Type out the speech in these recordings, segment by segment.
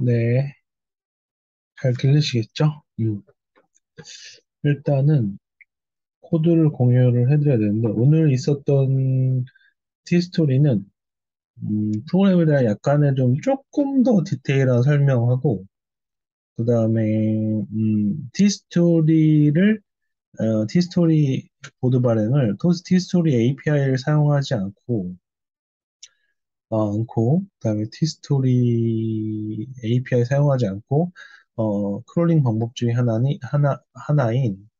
네, 잘 들리시겠죠? 일단은 코드를 공유를 해드려야 되는데, 오늘 있었던 T스토리는, 프로그램에 대한 약간의 좀 조금 더 디테일한 설명하고, 그 다음에, T스토리 보드 발행을, T스토리 API를 사용하지 그다음에 API 사용하지 않고, 크롤링 방법 중에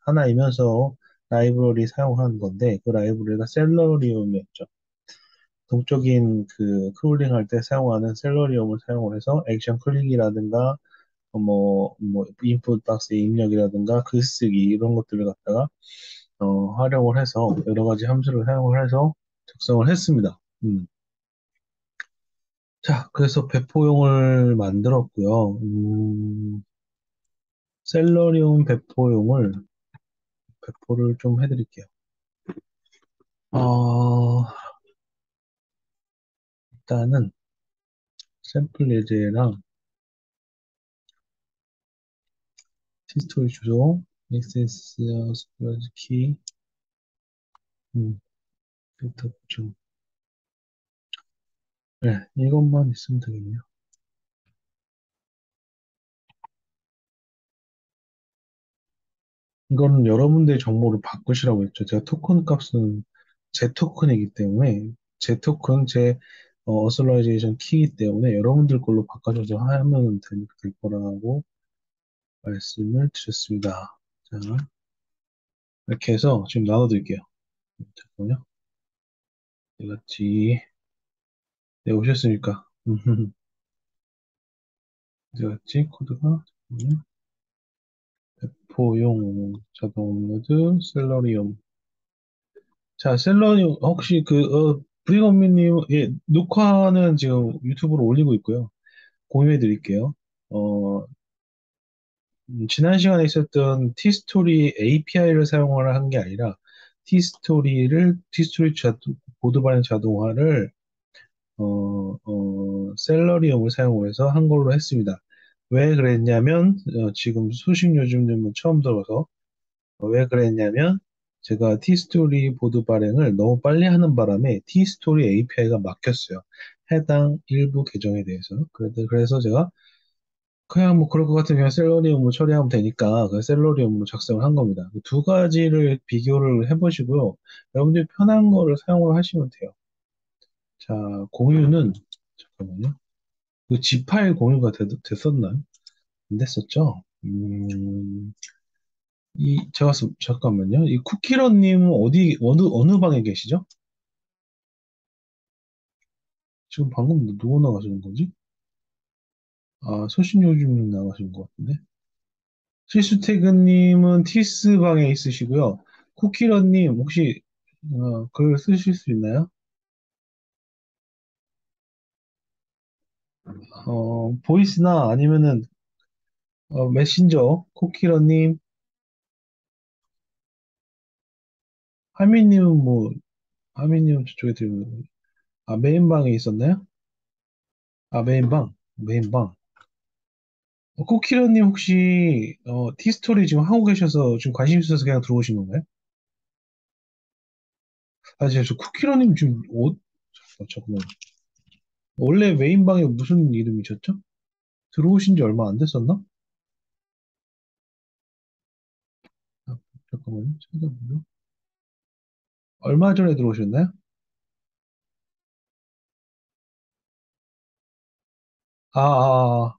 하나이면서 라이브러리 사용하는 건데, 그 라이브러리가 셀러리움이었죠. 동적인 그 크롤링 할 때 사용하는 셀러리움을 사용을 해서 액션 클릭이라든가, 인풋 박스의 입력이라든가, 글쓰기, 이런 것들을 갖다가, 활용을 해서, 여러 가지 함수를 사용을 해서 작성을 했습니다. 자, 그래서 배포용을 만들었고요. 셀러리움 배포를 좀 해드릴게요. 일단은 샘플 예제랑 티스토리 주소, 액세스 스토리지 키, 데이터 보충. 네, 이것만 있으면 되겠네요. 이거는 여러분들의 정보를 바꾸시라고 했죠. 제가 토큰 값은 제 토큰이기 때문에, 제 어설라이제이션 키이기 때문에 여러분들 걸로 바꿔줘서 하면 될 거라고 말씀을 드렸습니다. 자, 이렇게 해서 지금 나눠드릴게요. 잠깐만요. 어디 갔지? 네, 오셨으니까. 어디 갔지? 코드가? 잠깐만요. 배포용 자동 업로드 셀러리움. 자, 셀러리움, 혹시 브리건미님, 예, 녹화는 지금 유튜브로 올리고 있고요. 공유해 드릴게요. 어, 지난 시간에 있었던 티스토리 API를 사용을 한 게 아니라, 보드 발행 자동화를 셀러리움을 사용을 해서 한 걸로 했습니다. 왜 그랬냐면, 지금 수식 요즘은 처음 들어서, 왜 그랬냐면, 제가 티스토리 보드 발행을 너무 빨리 하는 바람에 티스토리 API가 막혔어요. 해당 일부 계정에 대해서. 그래서 제가 그냥 뭐 그럴 것 같으면 셀러리움으로 처리하면 되니까 그 셀러리움으로 작성을 한 겁니다. 두 가지를 비교를 해보시고요. 여러분들이 편한 거를 사용을 하시면 돼요. 자, 공유는, 잠깐만요. 그 G 파일 공유가 됐었나요? 안 됐었죠? 잠깐만요. 이 쿠키런님 어느 방에 계시죠? 지금 방금 누구 나가시는 거지? 아, 소신요즘 나가시는 것 같은데? 실수태근님은 티스 방에 있으시고요. 쿠키런님 혹시, 글 쓰실 수 있나요? 보이스나 아니면은, 메신저, 쿠키런님, 하미님은 뭐, 하미님은 저쪽에 들고, 메인방에 있었나요? 메인방. 코키러님 혹시 티스토리 지금 하고 계셔서 지금 관심 있어서 그냥 들어오신 건가요? 아, 제가 저 쿠키러님 지금 잠깐만. 원래 메인방에 무슨 이름이셨죠? 들어오신 지 얼마 안 됐었나? 아, 잠깐만요. 찾아보죠. 얼마 전에 들어오셨나요? 아, 아, 아.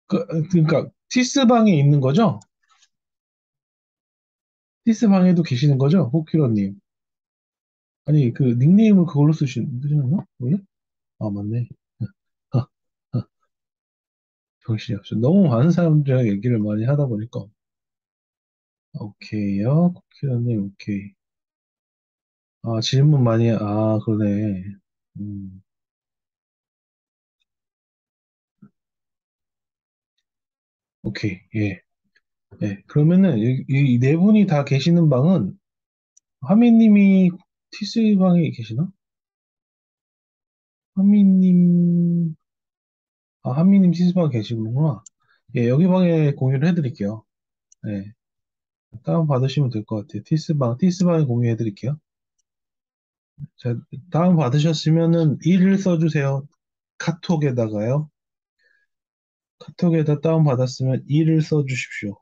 그러니까 티스방에 있는 거죠? 티스방에도 계시는 거죠? 코키러님. 아니, 그 닉네임을 그걸로 쓰시나? 원래? 아, 맞네. 정신이 없어. 너무 많은 사람들이랑 얘기를 많이 하다 보니까. 오케이요. 코키러님, 오케이. 질문 그러네. 음, 오케이, 예. 예. 그러면은, 이 네 분이 다 계시는 방은, 하미님이 티스 방에 계시나? 하미님, 아, 한미님 티스방 계시구나. 예, 여기 방에 공유를 해드릴게요. 예, 다운 받으시면 될 것 같아요. 티스방에 공유해드릴게요. 자, 다운 받으셨으면은 1을 써주세요. 카톡에다가요. 카톡에다 다운 받았으면 1을 써주십시오.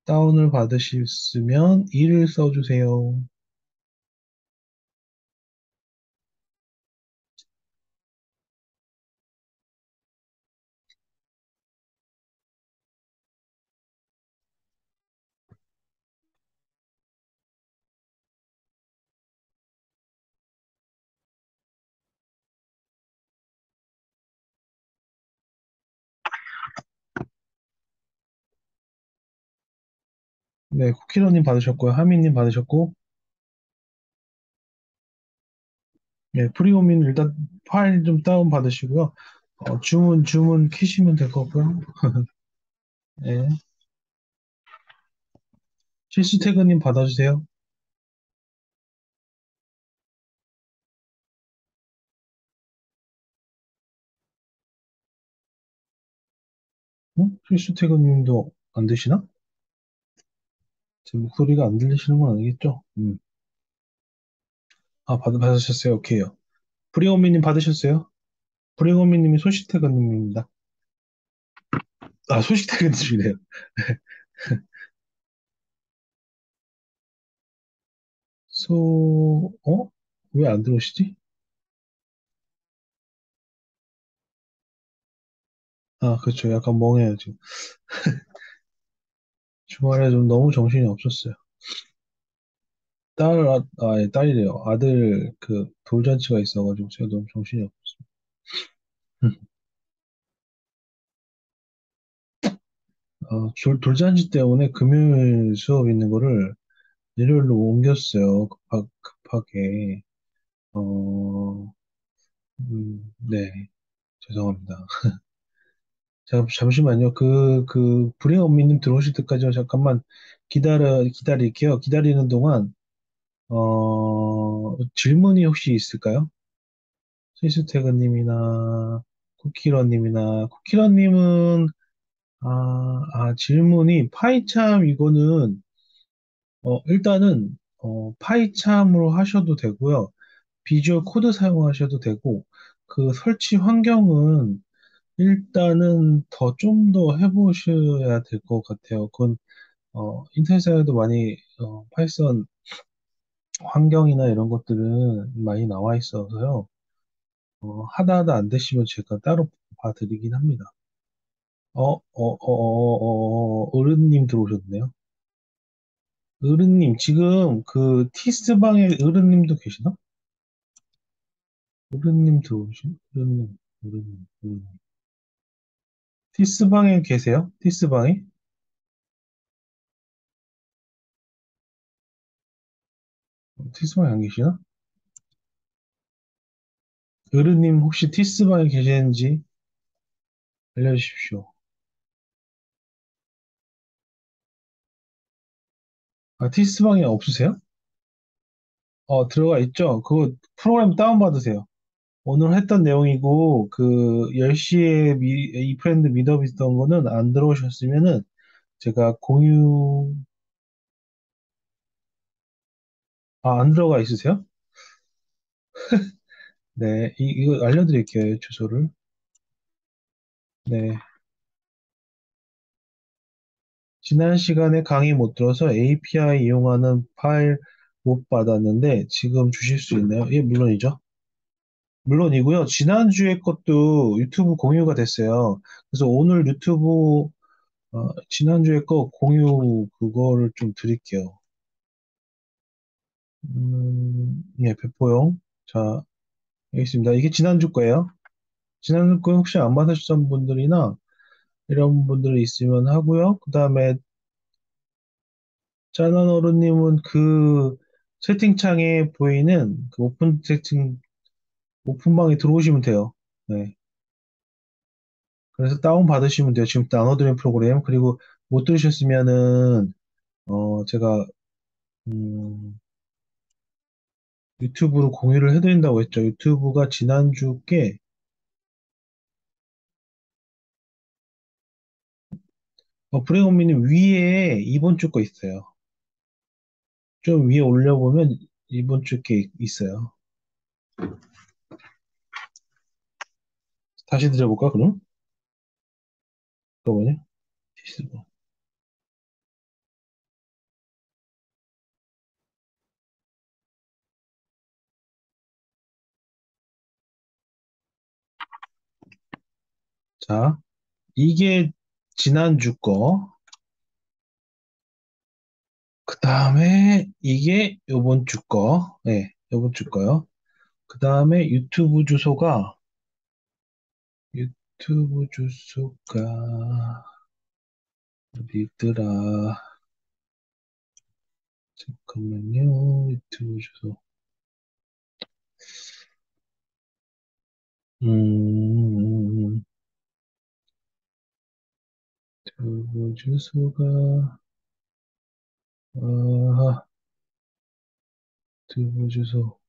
다운을 받으셨으면 1을 써주세요. 네, 쿠키러님 받으셨고요. 하미님 받으셨고, 네, 프리오민 일단 파일 좀 다운 받으시고요. 주문 키시면 될 거고요. 네, 실수태그님 받아주세요. 응? 필수태그님도 안 되시나? 제 목소리가 안 들리시는 건 아니겠죠? 아, 받으셨어요? 오케이요. 브링오미님 받으셨어요? 브링오미님이 소식태그님입니다. 아, 소식태그님이래요. 왜 안 들어오시지? 아, 그렇죠. 약간 멍해요, 지금. 주말에 좀 너무 정신이 없었어요. 예, 딸이래요. 아들, 돌잔치가 있어가지고 제가 너무 정신이 없었어요. 돌잔치 때문에 금요일 수업 있는 거를 일요일로 옮겼어요. 급하게. 어, 네. 죄송합니다. 잠시만요. 불행 엄미님 들어오실 때까지 잠깐만 기다릴게요. 기다리는 동안, 질문이 혹시 있을까요? 시스테그님이나, 쿠키런님은, 질문이, 파이참, 이거는, 일단은, 파이참으로 하셔도 되고요. 비주얼 코드 사용하셔도 되고, 그 설치 환경은, 일단은 좀 더 해보셔야 될 것 같아요. 인터넷에도 많이, 파이썬 환경이나 이런 것들은 많이 나와 있어서요. 하다 안 되시면 제가 따로 봐드리긴 합니다. 어른님 들어오셨네요. 어른님, 지금 티스방에 어른님도 계시나? 어른님. 티스방에 계세요? 티스방에? 티스방에 안 계시나? 어른님 혹시 티스방에 계시는지 알려주십시오. 아, 티스방에 없으세요? 들어가 있죠? 그거 프로그램 다운받으세요. 오늘 했던 내용이고, 10시에 이프렌드 미더비 있던 거는 안 들어오셨으면은, 제가 안 들어가 있으세요? 네, 이거 알려드릴게요, 주소를. 네. 지난 시간에 강의 못 들어서 API 이용하는 파일 못 받았는데, 지금 주실 수 있나요? 예, 물론이죠. 물론이고요. 지난주에 것도 유튜브 공유가 됐어요. 그래서 오늘 지난주에 거 공유 그거를 좀 드릴게요. 예, 배포용. 자, 여기 있습니다. 이게 지난주 거예요. 지난주 거 혹시 안 받으셨던 분들이나 이런 분들이 있으면 하고요. 그 다음에 짜나너루님은 채팅창에 보이는 오픈방에 들어오시면 돼요. 네. 그래서 다운 받으시면 돼요. 지금 나눠드린 프로그램. 그리고 못 들으셨으면은, 제가, 음, 유튜브로 공유를 해드린다고 했죠. 유튜브가 지난주께 브레이크미님 위에 이번 주 거 있어요. 좀 위에 올려보면 이번 주 게 있어요. 다시 드려볼까, 그럼? 잠깐만요. 자, 이게 지난주 거. 그 다음에 이게 요번 주 거. 네, 요번 주 거요. 그 다음에 유튜브 주소가 어디 있더라. 잠깐만요. 유튜브 주소. 음, 유튜브 주소가, 아, 유튜브 주소.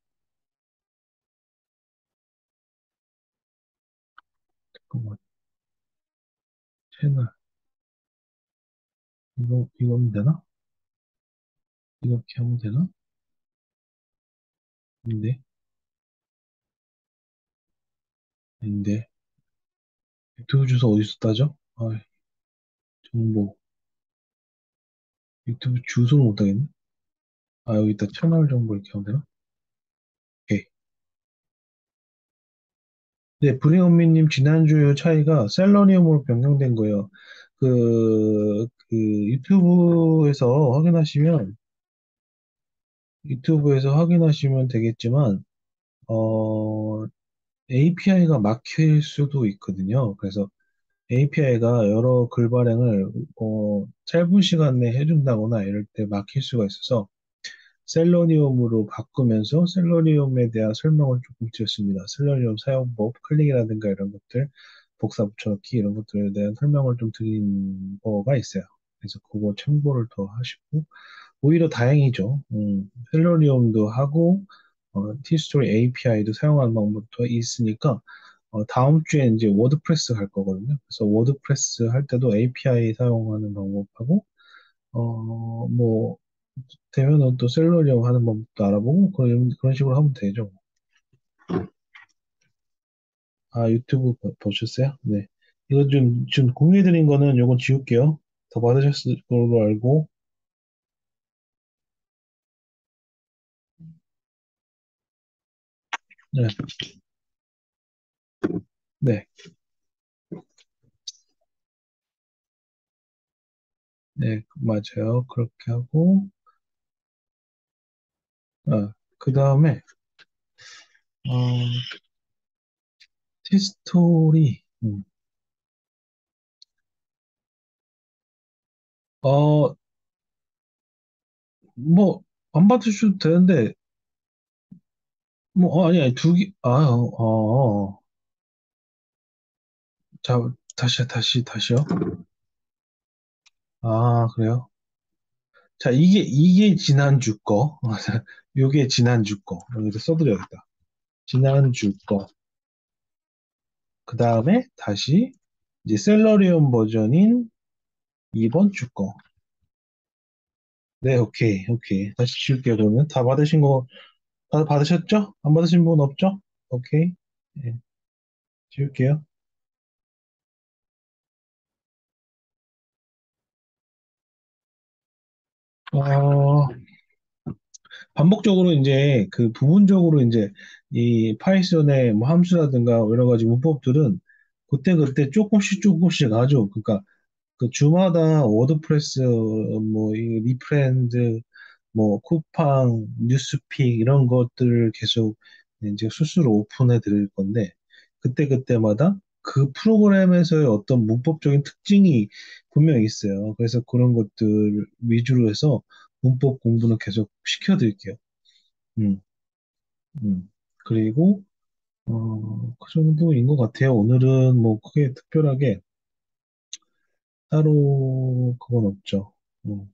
잠깐만, 채널. 이거 하면 되나? 이렇게 하면 되나? 아닌데, 아닌데. 유튜브 주소 어디서 따죠? 아, 정보. 유튜브 주소는 못 따겠네. 아, 여기 있다. 채널 정보 이렇게 하면 되나? 오케이. 네, 브리언미님 지난주 차이가 셀러리움으로 변경된 거예요. 유튜브에서 확인하시면 되겠지만, API가 막힐 수도 있거든요. 그래서 API가 여러 글 발행을, 짧은 시간 내에 해준다거나 이럴 때 막힐 수가 있어서, 셀러리움으로 바꾸면서 셀러리움에 대한 설명을 조금 드렸습니다. 셀러리움 사용법, 클릭이라든가 이런 것들, 복사 붙여넣기 이런 것들에 대한 설명을 좀 드린 거가 있어요. 그래서 그거 참고를 더 하시고, 오히려 다행이죠. 셀러리움도 하고, 티스토리 API도 사용하는 방법도 있으니까, 다음 주에 이제 워드프레스 갈 거거든요. 그래서 워드프레스 할 때도 API 사용하는 방법하고, 뭐, 되면은 또 셀러리움 하는 법도 알아보고 그런 식으로 하면 되죠. 아, 유튜브 보셨어요? 네. 이거 지금 공유해드린 거는 요건 지울게요. 더 받으셨을 걸로 알고. 네, 네, 네, 맞아요. 그렇게 하고, 그 다음에, 어, 티스토리, 어, 뭐, 안 받으셔도 되는데, 뭐, 아니, 자, 다시요? 아, 그래요? 자, 이게 지난주 거. 요게 지난주 거. 여기다 써드려야겠다. 지난주 거. 그 다음에 다시 이제 셀러리온 버전인 이번 주 거. 네, 오케이, 오케이. 다시 지울게요, 그러면. 다 받으셨죠? 안 받으신 분 없죠? 오케이. 네, 지울게요. 어, 반복적으로 이제 부분적으로 이제 이 파이썬의 뭐 함수라든가 여러 가지 문법들은 그때그때 조금씩 하죠. 그러니까 그 주마다 워드프레스 뭐 이 리프렌드 뭐 쿠팡 뉴스픽 이런 것들을 계속 이제 스스로 오픈해 드릴 건데 그때그때마다 그 프로그램에서의 어떤 문법적인 특징이 분명히 있어요. 그래서 그런 것들 위주로 해서 문법 공부는 계속 시켜 드릴게요. 음, 그리고 그 정도인 것 같아요. 오늘은 뭐 크게 특별하게 따로 그건 없죠. 어.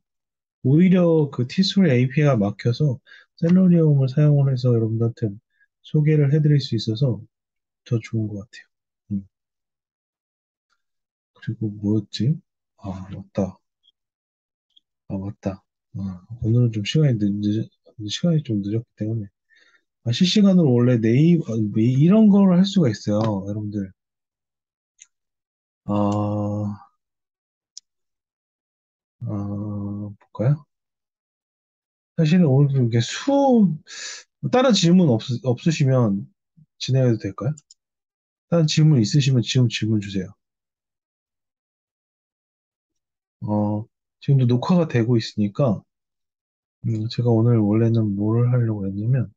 오히려 그 티스토리 API가 막혀서 셀러리움을 사용을 해서 여러분들한테 소개를 해드릴 수 있어서 더 좋은 것 같아요. 음. 그리고 뭐였지? 아, 맞다. 아, 맞다. 오늘은 좀 시간이 좀 늦었기 때문에. 실시간으로 원래 이런 걸 할 수가 있어요. 여러분들. 볼까요? 사실은 오늘 좀 이렇게 다른 질문 없으시면 진행해도 될까요? 다른 질문 있으시면 지금 질문 주세요. 지금도 녹화가 되고 있으니까, 제가 오늘 원래는 뭘 하려고 했냐면,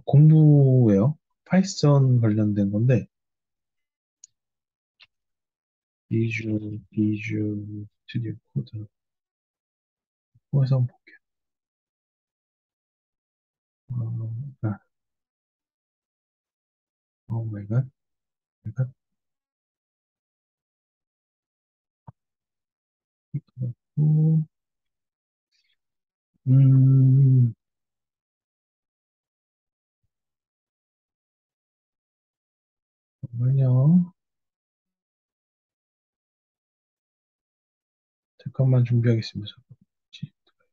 공부예요. 파이썬 관련된 건데, 비주 스튜디오 코드, 해서 한번 볼게요. 아, 오 마이 갓, 마이 갓. 음, 음, 잠깐만요. 잠깐만 준비하겠습니다. 잠깐만.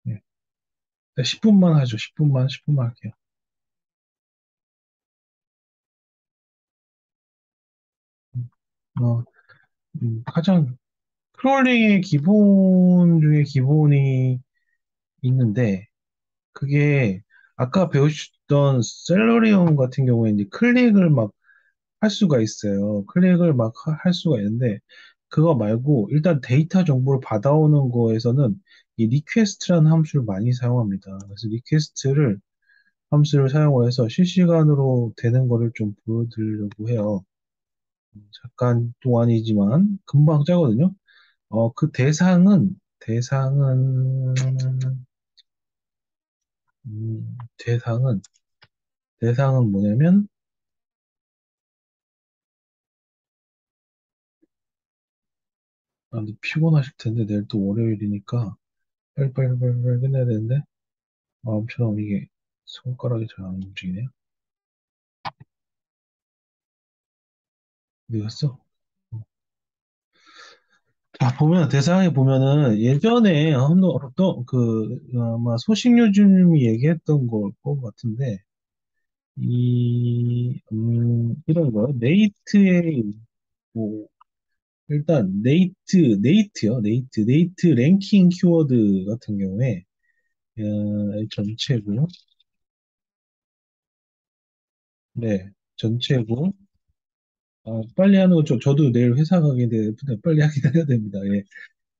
네. 10분만 하죠. 10분만 할게요. 어, 가장 크롤링의 기본 중에 기본이 있는데, 그게 아까 배우셨던 셀러리움 같은 경우에 이제 클릭을 막 할 수가 있어요. 클릭을 막 할 수가 있는데, 그거 말고 일단 데이터 정보를 받아오는 거에서는 이 리퀘스트라는 함수를 많이 사용합니다. 그래서 함수를 사용을 해서 실시간으로 되는 거를 좀 보여드리려고 해요. 잠깐 동안이지만 금방 짜거든요. 그 음, 대상은, 대상은 뭐냐면, 근데 피곤하실 텐데, 내일 또 월요일이니까, 빨리빨리 끝내야 되는데, 마음처럼 이게 손가락이 잘 안 움직이네요. 어디 갔어? 자, 대상에 보면은, 예전에 아마 소식요즘이 얘기했던 걸 것 같은데, 이런 거, 뭐, 일단, 네이트 랭킹 키워드 같은 경우에, 전체고, 네, 전체고, 빨리 하는 거, 저도 내일 회사 가게 되는데, 빨리 하긴 해야 됩니다. 예.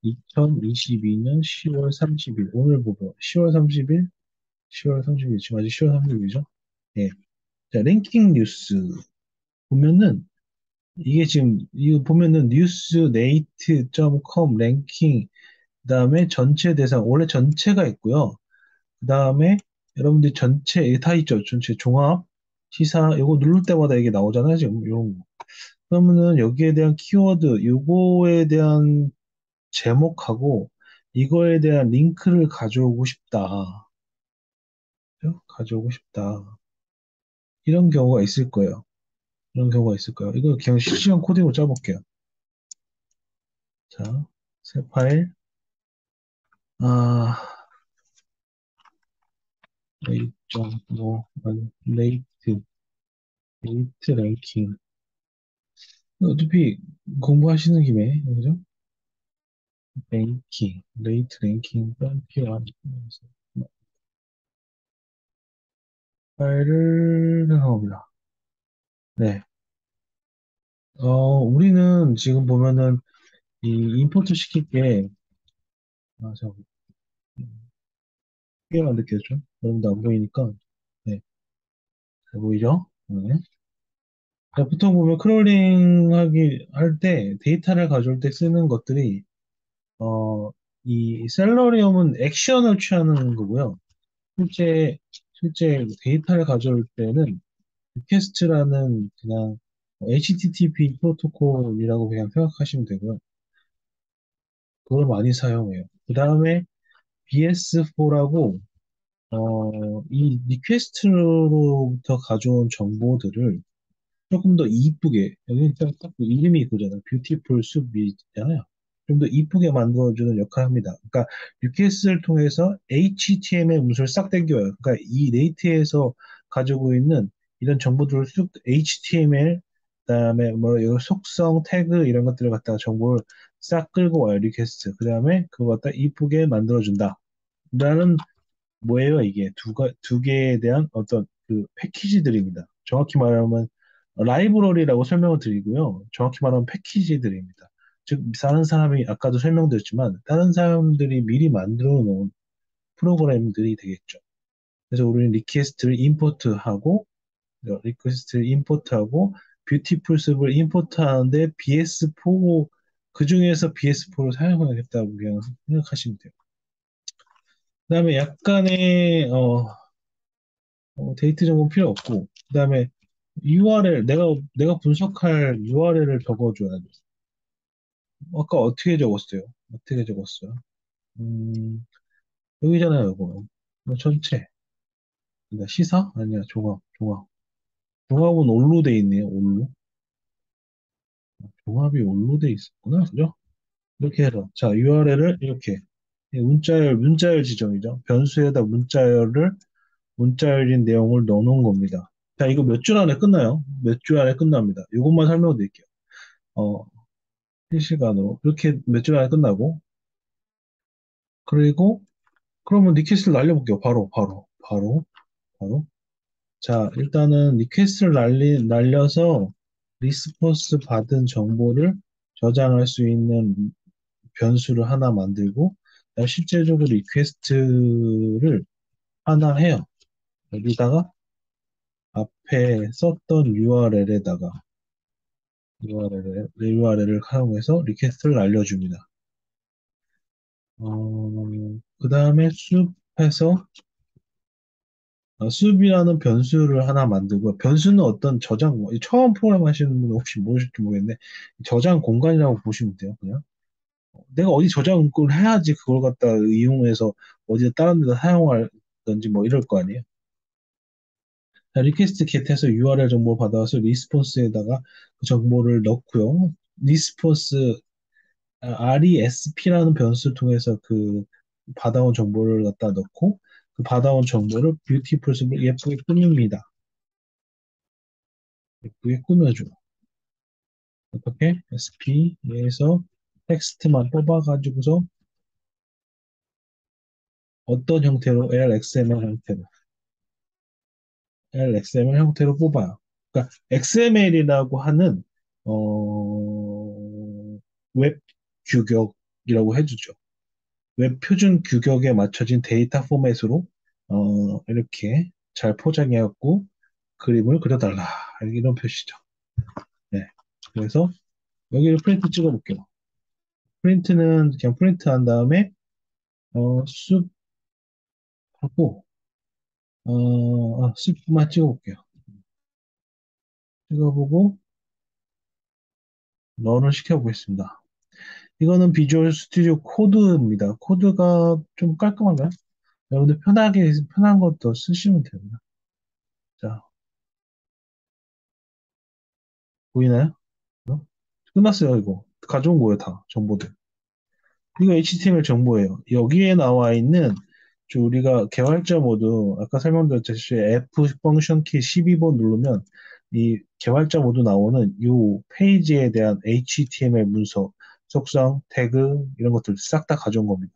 2022년 10월 30일, 오늘 보고, 10월 30일, 지금 아직 10월 30일이죠? 예. 자, 랭킹 뉴스. 보면은, 이거 보면은, newsnate.com 랭킹, 그 다음에 전체 대상, 원래 전체가 있고요. 그 다음에 여러분들 전체 이게 다 있죠. 전체 종합 시사 이거 누를 때마다 이게 나오잖아요. 지금 이런 거. 그러면은 여기에 대한 키워드, 요거에 대한 제목하고 이거에 대한 링크를 가져오고 싶다. 그죠? 가져오고 싶다. 이런 경우가 있을 거예요. 이런 경우가 있을 거예요. 이거 그냥 실시간 코딩으로 짜볼게요. 자, 새 파일. 아, 레이트, 레이트 랭킹. 어차피 공부하시는 김에, 그죠? 레이트 랭킹 필요한 파일을 사용합니다. 네. 우리는 지금 보면은 이 임포트 시킬 게, 저, 크게 만들겠죠? 여러분도 안 보이니까, 네. 잘 보이죠? 네. 자, 보통 보면 할 때, 데이터를 가져올 때 쓰는 것들이, 어, 이 셀러리움은 액션을 취하는 거고요. 실제, 실제 데이터를 가져올 때는 리퀘스트라는 그냥 HTTP 프로토콜이라고 그냥 생각하시면 되고요. 그걸 많이 사용해요. 그 다음에 BS4라고 이 리퀘스트로부터 가져온 정보들을 조금 더 이쁘게, 여기 딱그 이름이 그잖아. 뷰티풀 숲이잖아요. 좀 더 이쁘게 만들어주는 역할을 합니다. 그러니까 리퀘스트를 통해서 HTML 문서를 싹 당겨요. 그러니까 이 네이트에서 가지고 있는 이런 정보들을 쑥 HTML, 그다음에 뭐 이거 속성, 태그 이런 것들을 갖다가 정보를 싹 끌고 와요. 리퀘스트. 그다음에 그거 갖다 이쁘게 만들어준다. 라는 뭐예요, 이게? 두 개에 대한 어떤 그 패키지들입니다. 정확히 말하면 라이브러리라고 설명을 드리고요. 정확히 말하면 패키지들입니다. 즉, 다른 사람이 아까도 설명드렸지만 다른 사람들이 미리 만들어 놓은 프로그램들이 되겠죠. 그래서 우리는 리퀘스트를 임포트하고 뷰티풀 숲을 임포트하는데 BS4 그 중에서 BS4를 사용하겠다고 그냥 생각하시면 돼요. 그다음에 약간의 데이트 정보는 필요 없고, 그 다음에 URL, 내가 분석할 URL을 적어줘야 돼. 아까 어떻게 적었어요? 어떻게 적었어요? 음, 여기잖아요, 이거. 이거 전체. 그러니까 시사? 아니야, 종합. 종합은 올로 돼 있네요, 올로. 종합이 올로 돼 있었구나, 그죠? 이렇게 해서. 자, URL을 이렇게. 문자열 지정이죠. 변수에다 문자열인 내용을 넣어놓은 겁니다. 자, 이거 몇 줄 안에 끝나요? 몇 줄 안에 끝납니다. 이것만 설명드릴게요. 어, 실시간으로. 이렇게 몇 줄 안에 끝나고, 그리고, 그러면 리퀘스트를 날려볼게요. 바로. 자, 일단은 리퀘스트를 날려서 리스폰스 받은 정보를 저장할 수 있는 변수를 하나 만들고, 그다음에 실제적으로 리퀘스트를 하나 해요. 여기다가 앞에 썼던 URL을 사용해서 리퀘스트를 날려줍니다. 그 다음에 숲이라는 변수를 하나 만들고, 변수는 어떤 처음 프로그램 하시는 분은 혹시 모르실지 모르겠는데, 저장 공간이라고 보시면 돼요, 그냥. 내가 어디 저장을 해야지 그걸 갖다 이용해서 어디에 다른 데다 사용할든지 뭐 이럴 거 아니에요. 리퀘스트 겟에서 URL 정보 받아와서 리스폰스에다가 그 정보를 넣고요. 리스폰스, RESP라는 변수를 통해서 그 받아온 정보를 갖다 넣고, 그 받아온 정보를 뷰티풀 숲을 예쁘게 꾸밉니다. 예쁘게 꾸며줘. 어떻게? SP에서 텍스트만 뽑아가지고서 어떤 형태로? LXML 형태로 뽑아요. 그러니까 XML이라고 하는 웹 규격이라고 해주죠. 웹 표준 규격에 맞춰진 데이터 포맷으로 이렇게 잘 포장해갖고 그림을 그려달라. 이런 표시죠. 네. 그래서 여기를 프린트 찍어볼게요. 프린트는 그냥 프린트 한 다음에 숲 하고 숲만 찍어볼게요. 찍어보고 런을 시켜보겠습니다. 이거는 비주얼 스튜디오 코드입니다. 코드가 좀 깔끔한가요? 여러분들 편한 것도 쓰시면 됩니다. 자, 보이나요? 어? 끝났어요, 이거. 가져온 거예요, 다. 정보들. 이거 HTML 정보예요. 여기에 나와 있는 우리가 개발자 모드, 아까 설명드렸듯이 F 펑션 키 12번 누르면 이 개발자 모드 나오는 이 페이지에 대한 HTML 문서, 속성, 태그 이런 것들 싹 다 가져온 겁니다.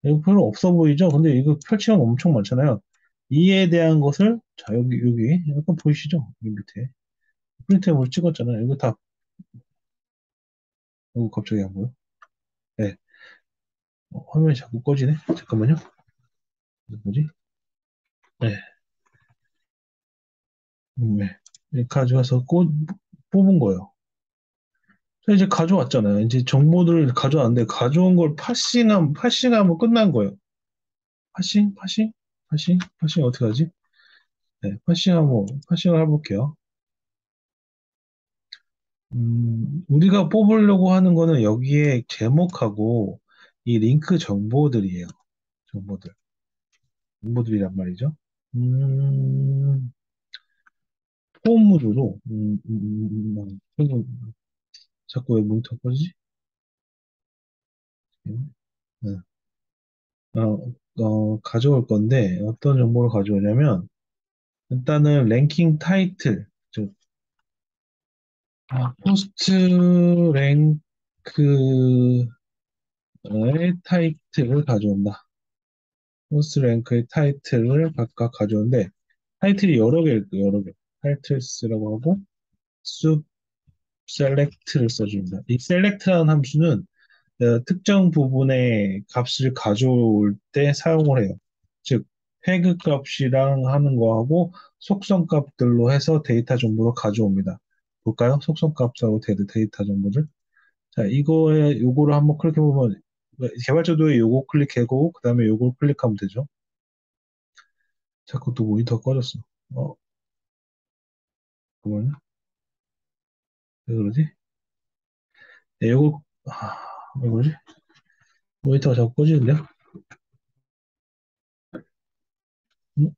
이거 별로 없어 보이죠? 근데 이거 펼치면 엄청 많잖아요. 이에 대한 것을 자 여기 약간 보이시죠? 여기 밑에 프린트에 뭘 찍었잖아요. 이거 다 갑자기 안 보여? 네, 화면이 자꾸 꺼지네. 잠깐만요. 뭐지? 네. 네. 이렇게 가져와서 뽑은 거예요. 자, 이제 가져왔잖아요. 이제 정보들을 가져왔는데, 가져온 걸 파싱하면 끝난 거예요. 파싱 어떻게 하지? 네, 파싱을 해볼게요. 우리가 뽑으려고 하는 거는 여기에 제목하고 이 링크 정보들이에요. 정보들. 정보들이란 말이죠. 음, 폼으로, 자꾸 왜 모니터 꺼지지? 네. 가져올 건데, 어떤 정보를 가져오냐면, 일단은 랭킹 타이틀, 즉, 포스트 랭크의 타이틀을 가져온다. 포스트 랭크의 타이틀을 각각 가져오는데, 타이틀이 여러 개 있고, 여러 개. 타이틀스라고 하고, 숲 셀렉트를 써줍니다. 이 셀렉트라는 함수는 특정 부분의 값을 가져올 때 사용을 해요. 즉, 태그 값이랑 하는 거하고 속성 값들로 해서 데이터 정보를 가져옵니다. 볼까요? 속성 값하고 데이터 정보들. 자, 요거를 한번 클릭해보면, 개발자도 요거 클릭하고, 그 다음에 요걸 클릭하면 되죠. 자꾸 또 모니터 꺼졌어. 어, 그거는? 왜 그러지? 네, 왜 그러지? 모니터가 자꾸 꺼지는데요? 음?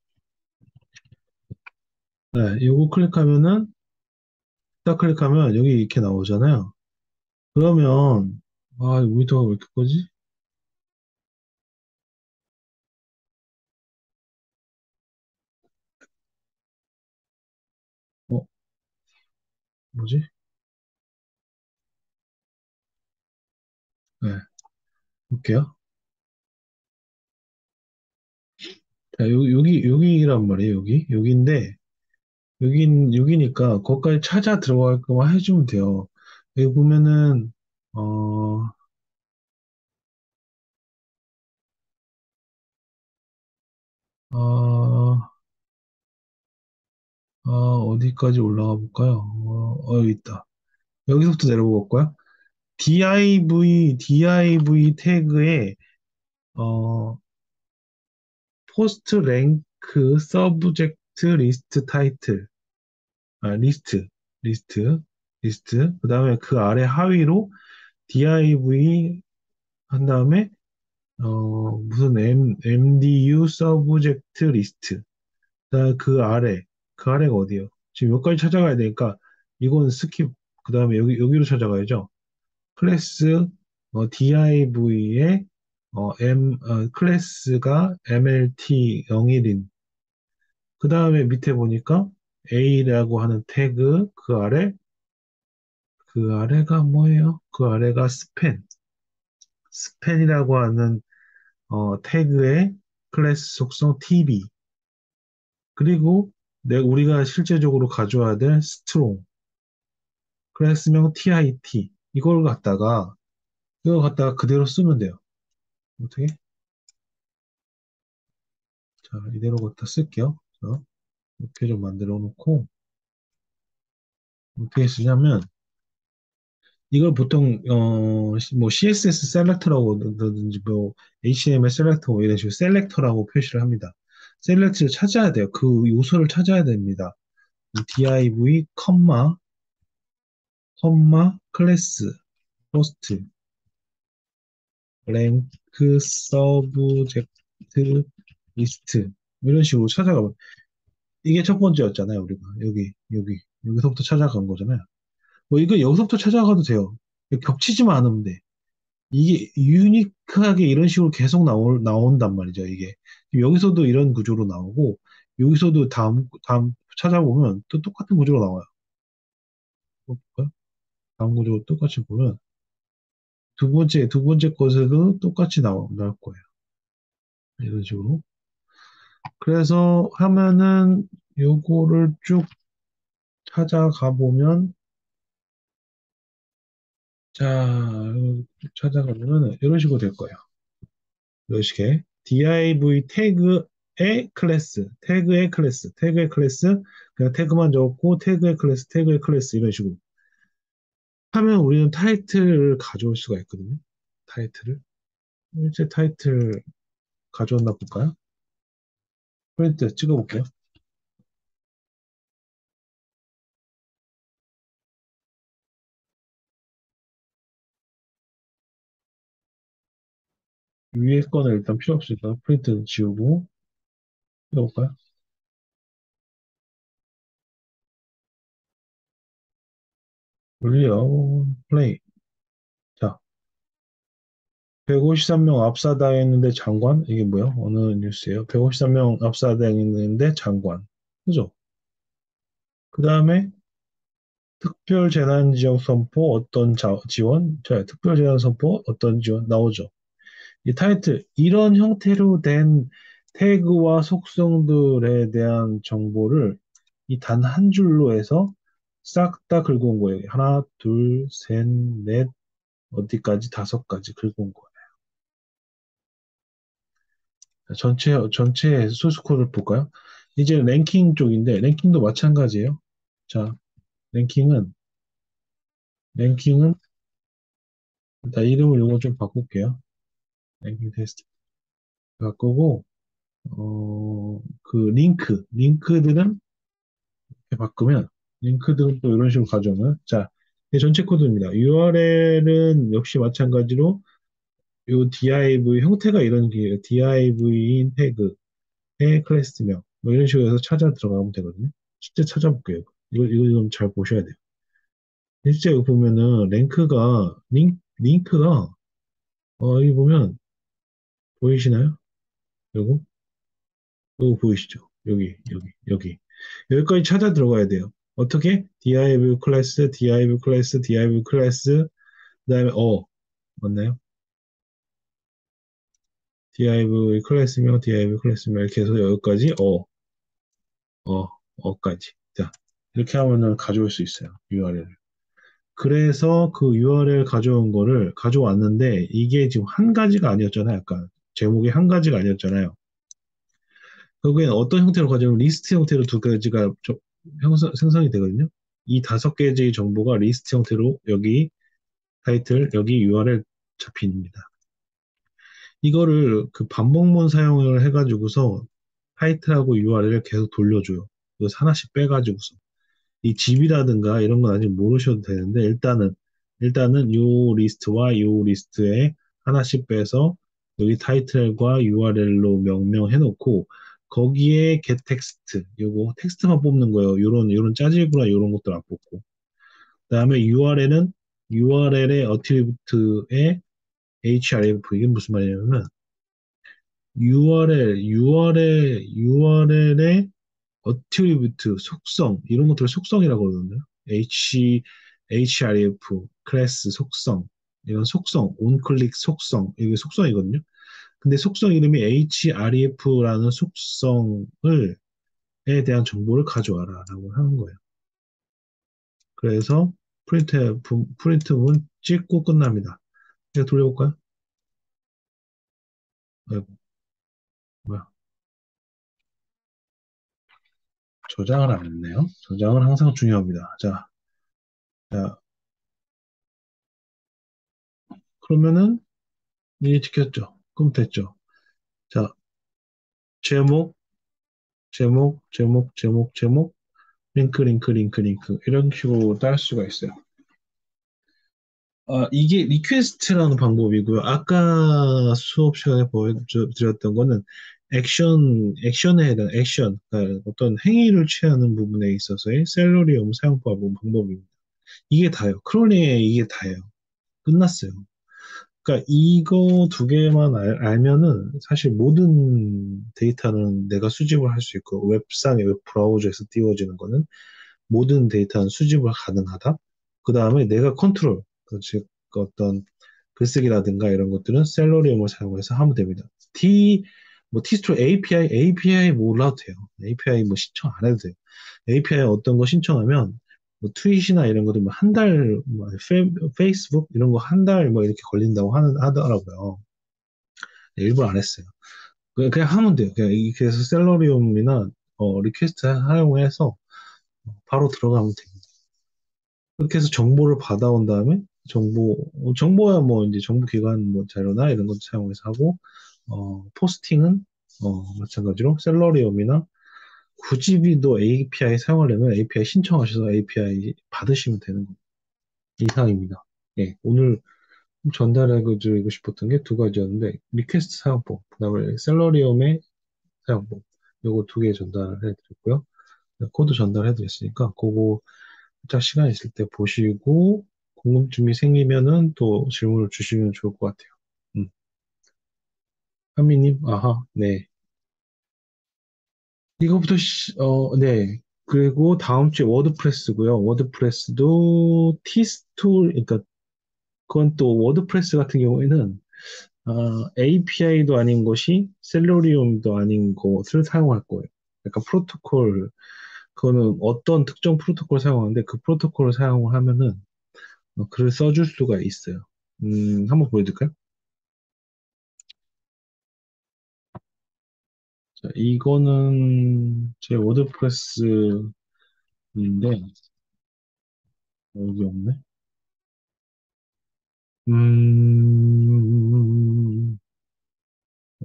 네, 요거 딱 클릭하면 여기 이렇게 나오잖아요. 그러면, 모니터가 왜 이렇게 꺼지? 어, 뭐지? 네, 볼게요. 자, 여기란 말이에요, 여기인데, 여기니까, 거기까지 찾아 들어갈 거만 해주면 돼요. 여기 보면은, 어, 어, 어디까지 올라가 볼까요? 여기 있다. 여기서부터 내려볼까요? div 태그에, 어, 포스트 랭크 서브젝트 리스트 타이틀, 리스트, 리스트, 리스트. 그 다음에 그 아래 하위로 div 한 다음에, 무슨 mdu 서브젝트 리스트. 그다음에 그 아래가 어디예요? 지금 여기까지 찾아가야 되니까, 이건 스킵. 그 다음에 여기로 찾아가야죠. 클래스, div에, 클래스가 mlt 01인. 그 다음에 밑에 보니까 a라고 하는 태그, 그 아래가 뭐예요? 그 아래가 스팬이라고 하는, 태그의 클래스 속성 tb. 그리고 우리가 실제적으로 가져와야 될 스트롱, 클래스명 tit. 이걸 갖다가 그대로 쓰면 돼요. 어떻게? 자, 이대로 갖다 쓸게요. 자, 이렇게 좀 만들어 놓고, 어떻게 쓰냐면, 이걸 보통 뭐 CSS 셀렉터라고 그러든지 뭐 HTML 셀렉터 뭐 이런 식으로 셀렉터라고 표시를 합니다. 셀렉트를 찾아야 돼요. 그 요소를 찾아야 됩니다. div 클래스 포스트 랭크 서브젝트 리스트 이런 식으로 찾아가면, 이게 첫 번째였잖아요. 우리가 여기서부터 찾아간 거잖아요. 뭐 이거 여기서부터 찾아가도 돼요. 겹치지만 않으면 돼. 이게 유니크하게 이런 식으로 계속 나온단 말이죠, 이게. 여기서도 이런 구조로 나오고, 여기서도 다음 찾아보면 또 똑같은 구조로 나와요. 볼까요? 다음 구조 똑같이 보면, 두 번째 것에도 똑같이 나올 거예요. 이런 식으로. 그래서 하면은, 요거를 쭉 찾아가 보면, 자, 쭉 찾아가 보면, 이런 식으로 될 거예요. 이런 식의 div 태그의 클래스, 그냥 태그만 적었고, 태그의 클래스, 이런 식으로 하면 우리는 타이틀을 가져올 수가 있거든요. 타이틀을. 실제 타이틀 가져왔나 볼까요? 프린트 찍어볼게요. 위에 거는 일단 필요 없으니까 프린트 지우고 해볼까요? 올려 플레이. 자, 153명 압사당했는데 장관? 이게 뭐야? 어느 뉴스예요? 153명 압사당했는데 장관. 그죠? 그 다음에 특별재난지역 선포 어떤 지원? 자, 특별재난 선포 어떤 지원 나오죠. 이 타이틀 이런 형태로 된 태그와 속성들에 대한 정보를 이 단 한 줄로 해서 싹 다 긁어 온 거예요. 하나, 둘, 셋, 넷, 어디까지 다섯 가지 긁어 온 거예요. 전체 소스 코드를 볼까요? 이제 랭킹 쪽인데 랭킹도 마찬가지예요. 자, 랭킹은 랭킹은 일단 이름을 요거 좀 바꿀게요. 랭킹 테스트 바꾸고 그 링크들은 이렇게 바꾸면 링크들은 또 이런 식으로 가져오면 자, 이게 전체 코드입니다. URL은 역시 마찬가지로 요 div 형태가 이런 게 div인 태그의 클래스명 뭐 이런 식으로 해서 찾아 들어가면 되거든요. 실제 찾아볼게요. 이거 좀 잘 보셔야 돼요. 실제 여기 보면은 링크가 여기 보면 보이시나요? 요거 요거 보이시죠? 여기까지 찾아 들어가야 돼요. 어떻게? div 클래스 그다음에 맞나요? div 클래스명 이렇게 해서 여기까지 어, 어까지. 자, 이렇게 하면은 가져올 수 있어요. URL을. 그래서 그 URL 가져온 거를 가져왔는데 이게 지금 한 가지가 아니었잖아요. 약간 제목이 한 가지가 아니었잖아요. 결국엔 어떤 형태로 가져오면 리스트 형태로 두 가지가 생성이 되거든요. 이 다섯 개의 정보가 리스트 형태로 여기 타이틀, 여기 URL 잡힙니다. 이거를 그 반복문 사용을 해가지고서 타이틀하고 URL을 계속 돌려줘요. 그래서 하나씩 빼가지고서. 이 집이라든가 이런 건 아직 모르셔도 되는데 일단은 요 리스트와 요 리스트에 하나씩 빼서 여기 타이틀과 URL로 명명해 놓고 거기에 get 텍스트 요거 텍스트만 뽑는 거예요. 요런 짜질구나 요런 것들 안 뽑고 그다음에 URL은 URL의 어트리뷰트의 href 이게 무슨 말이냐면 URL의 어트리뷰트, 속성, 이런 것들을 속성이라고 그러거든요. href, 클래스, 속성, 이런 속성, 온클릭 속성, 이게 속성이거든요. 근데 속성 이름이 href라는 에 대한 정보를 가져와라 라고 하는 거예요. 그래서 프린트문 찍고 끝납니다. 이거 돌려볼까요? 아이고, 뭐야. 저장을 안 했네요. 저장은 항상 중요합니다. 자, 그러면은 이게 찍혔죠. 그럼 됐죠. 자, 제목, 제목, 링크 이런 식으로 딸 수가 있어요. 이게 리퀘스트라는 방법이고요. 아까 수업 시간에 보여드렸던 거는 액션에 해당, 그러니까 어떤 행위를 취하는 부분에 있어서의 셀러리움 사용 방법입니다. 이게 다예요. 크롤링에 이게 다예요. 끝났어요. 그러니까 이거 두 개만 알면은 사실 모든 데이터는 내가 수집을 할 수 있고 웹상의 웹 브라우저에서 띄워지는 거는 모든 데이터는 수집을 가능하다. 그 다음에 내가 컨트롤, 즉 어떤 글쓰기라든가 이런 것들은 셀러리움을 사용해서 하면 됩니다. 티스토리 API 몰라도 돼요. API 뭐 신청 안 해도 돼요. API 어떤 거 신청하면 뭐 트윗이나 이런 것들 뭐 한 달, 뭐 페이스북 이런 거 한 달 뭐 이렇게 걸린다고 하더라고요. 일부러 안 했어요. 그냥 하면 돼요. 그래서 셀러리움이나 리퀘스트 사용해서 바로 들어가면 돼요. 그렇게 해서 정보를 받아온 다음에 정보야 뭐 이제 정보기관 뭐 자료나 이런 것도 사용해서 하고, 포스팅은, 마찬가지로 셀러리움이나 굳이 도 API 사용하려면 API 신청하셔서 API 받으시면 되는 거 이상입니다. 예, 오늘 전달해 드리고 싶었던 게 두 가지였는데, 리퀘스트 사용법, 그다음에 셀러리움의 사용법, 요거 두 개 전달해 드렸고요. 코드 전달해 드렸으니까, 그거 짝 시간 있을 때 보시고, 궁금증이 생기면은 또 질문을 주시면 좋을 것 같아요. 음. 한미님, 아하, 네. 이거부터, 네. 그리고 다음 주에 워드프레스고요. 워드프레스도 티스토리, 그러니까 그건 또 워드프레스 같은 경우에는 API도 아닌 것이 셀러리움도 아닌 것을 사용할 거예요. 약간 프로토콜, 그거는 어떤 특정 프로토콜 사용하는데 그 프로토콜을 사용하면은 글을 써줄 수가 있어요. 한번 보여드릴까요? 자, 이거는 제 워드프레스인데, 여기 없네. 음,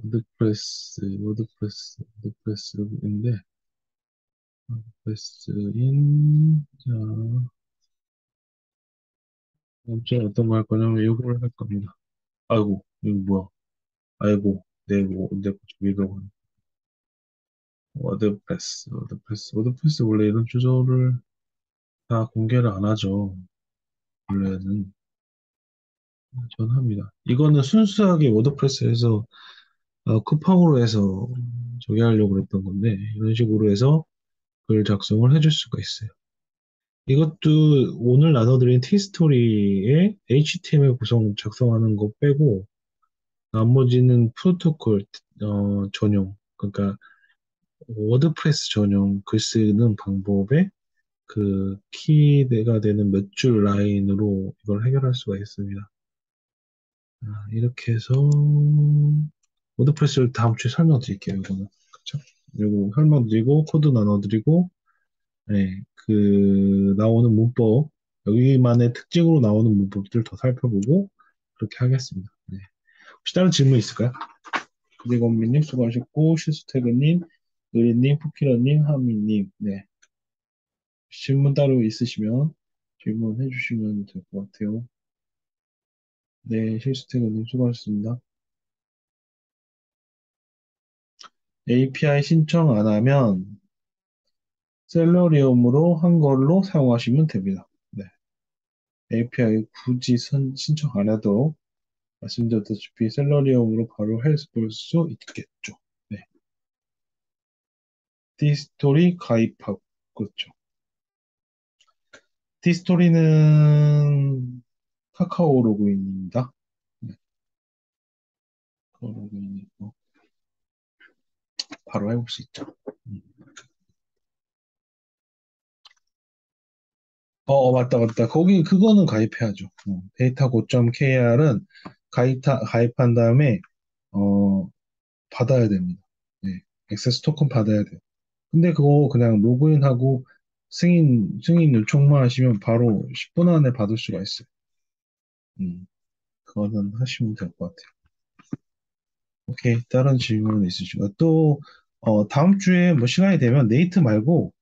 워드프레스인데, 워드프레스인, 자, 이제 어떤 거 할 거냐면 이걸 할 겁니다. 아이고, 이거 뭐야. 아이고, 내 위로 워드프레스. 원래 이런 주소를 다 공개를 안 하죠. 원래는 전 합니다. 이거는 순수하게 워드프레스에서 쿠팡으로 해서 저기 하려고 그랬던 건데 이런 식으로 해서 글 작성을 해줄 수가 있어요. 이것도 오늘 나눠드린 티스토리의 HTML 구성 작성하는 거 빼고 나머지는 프로토콜 전용, 그러니까 워드프레스 전용 글 쓰는 방법에 그 키가 되는 몇 줄 라인으로 이걸 해결할 수가 있습니다. 이렇게 해서 워드프레스를 다음 주에 설명드릴게요. 이거는 그쵸? 그리고 설명드리고 코드 나눠드리고 네, 그 나오는 문법 여기만의 특징으로 나오는 문법들 더 살펴보고 그렇게 하겠습니다. 네. 혹시 다른 질문 있을까요? 그리건민님 수고하셨고 실수태근님, 의리님, 푸키러님, 하미님 네. 질문 따로 있으시면 질문해 주시면 될 것 같아요. 네, 실수태근님 수고하셨습니다. API 신청 안 하면 셀러리움으로 한 걸로 사용하시면 됩니다. 네, API 굳이 신청 안 해도 말씀드렸다시피 셀러리움으로 바로 해볼 수 있겠죠. 네, 디스토리 가입하고 그렇죠. 디스토리는 카카오 로그인입니다. 네, 카카오 로그인이고 바로 해볼 수 있죠. 음. 맞다. 그거는 가입해야죠. 데이터 고점 KR은 가입한 다음에, 어, 받아야 됩니다. 네, 액세스 토큰 받아야 돼요. 근데 그거 그냥 로그인하고 승인 요청만 하시면 바로 10분 안에 받을 수가 있어요. 그거는 하시면 될 것 같아요. 오케이. 다른 질문 있으신가요? 또, 다음 주에 뭐 시간이 되면 네이트 말고,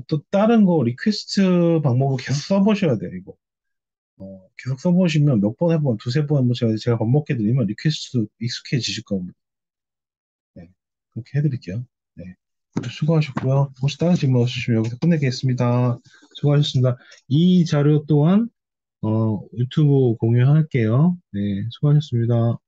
또 다른 거 리퀘스트 방법을 계속 써보셔야 돼요, 이거. 계속 써보시면 몇 번 해보면 두세 번 해보면 제가 번복해드리면 리퀘스트 익숙해지실 겁니다. 네. 그렇게 해드릴게요. 네. 수고하셨고요. 혹시 다른 질문 없으시면 여기서 끝내겠습니다. 수고하셨습니다. 이 자료 또한 유튜브 공유할게요. 네, 수고하셨습니다.